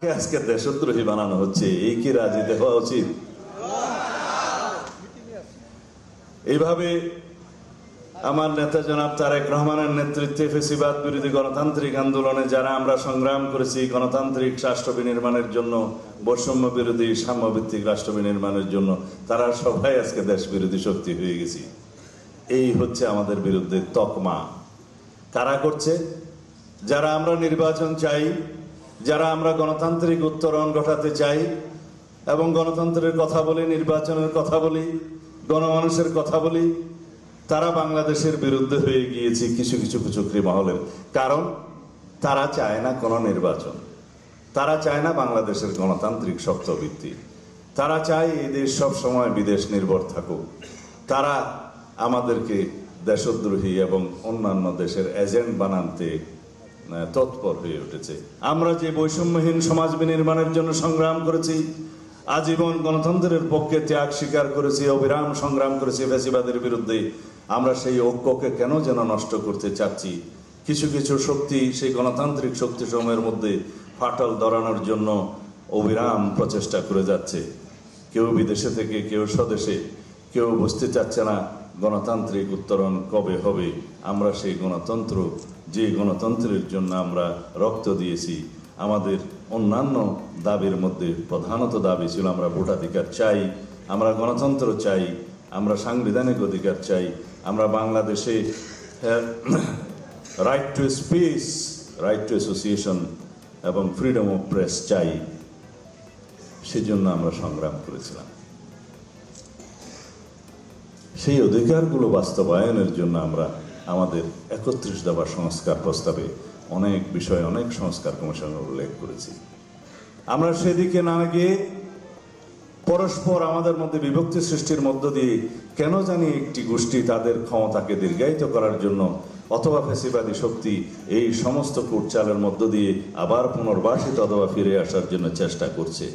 আজকে দেশদ্রোহী বানানো হচ্ছে, এই কি রাজনীতি হওয়া উচিত? এইভাবে আমার নেতা জনাব তারেক রহমানের নেতৃত্বে ফ্যাসিবাদ বিরোধী গণতান্ত্রিক আন্দোলনে যারা আমরা সংগ্রাম করেছি গণতান্ত্রিক রাষ্ট্র বিনির্মাণের জন্য, বৈষম্য বিরোধী সাম্যভিত্তিক রাষ্ট্র বিনির্মাণের জন্য, তারা সবাই আজকে দেশ বিরোধী শক্তি হয়ে গেছি। এই হচ্ছে আমাদের বিরুদ্ধে তকমা। কারা করছে? যারা আমরা নির্বাচন চাই, যারা আমরা গণতান্ত্রিক উত্তরণ ঘটাতে চাই এবং গণতন্ত্রের কথা বলি, নির্বাচনের কথা বলি, গণমানুষের কথা বলি, তারা বাংলাদেশের বিরুদ্ধে হয়ে গিয়েছে কিছু কিছু কুচক্রী মহলের। কারণ তারা চায় না কোনো নির্বাচন, তারা চায় না বাংলাদেশের গণতান্ত্রিক শক্তভিত্তি, তারা চায় এই দেশ সব সময় বিদেশ নির্ভর থাকুক। তারা আমাদেরকে দেশদ্রোহী এবং অন্যান্য দেশের এজেন্ট বানাতে তৎপর হয়ে উঠেছে। আমরা যে বৈষম্যহীন সমাজ বিনির্মাণের জন্য সংগ্রাম করেছি, আজীবন গণতন্ত্রের পক্ষে ত্যাগ স্বীকার করেছি, অবিরাম সংগ্রাম করেছি ফ্যাসিবাদের বিরুদ্ধে, আমরা সেই ঐক্যকে কেন যেন নষ্ট করতে চাচ্ছি। কিছু কিছু শক্তি সেই গণতান্ত্রিক শক্তি সমূহের মধ্যে ফাটল ধরানোর জন্য অবিরাম প্রচেষ্টা করে যাচ্ছে। কেউ বিদেশে থেকে, কেউ স্বদেশে, কেউ বুঝতে চাচ্ছে না গণতান্ত্রিক উত্তরণ কবে হবে। আমরা সেই গণতন্ত্র, যে গণতন্ত্রের জন্য আমরা রক্ত দিয়েছি, আমাদের অন্যান্য দাবির মধ্যে প্রধানত দাবি ছিল আমরা ভোটাধিকার চাই, আমরা গণতন্ত্র চাই, আমরা সাংবিধানিক অধিকার চাই, আমরা বাংলাদেশে right to speech, right two association এবং ফ্রিডম অফ প্রেস চাই। সেজন্য আমরা সংগ্রাম করেছিলাম। সেই অধিকারগুলো বাস্তবায়নের জন্য আমরা আমাদের 31 দফা সংস্কার প্রস্তাবে অনেক বিষয়, অনেক সংস্কার কমিশনের উল্লেখ করেছি। আমরা সেদিকে না গিয়ে পরস্পর আমাদের মধ্যে বিভক্তি সৃষ্টির মধ্য দিয়ে কেন জানি একটি গোষ্ঠী তাদের ক্ষমতাকে দীর্ঘায়িত করার জন্য অথবা ফ্যাসিবাদী শক্তি এই সমস্ত কূটচালের মধ্য দিয়ে আবার পুনর্বাসিত অথবা ফিরে আসার জন্য চেষ্টা করছে।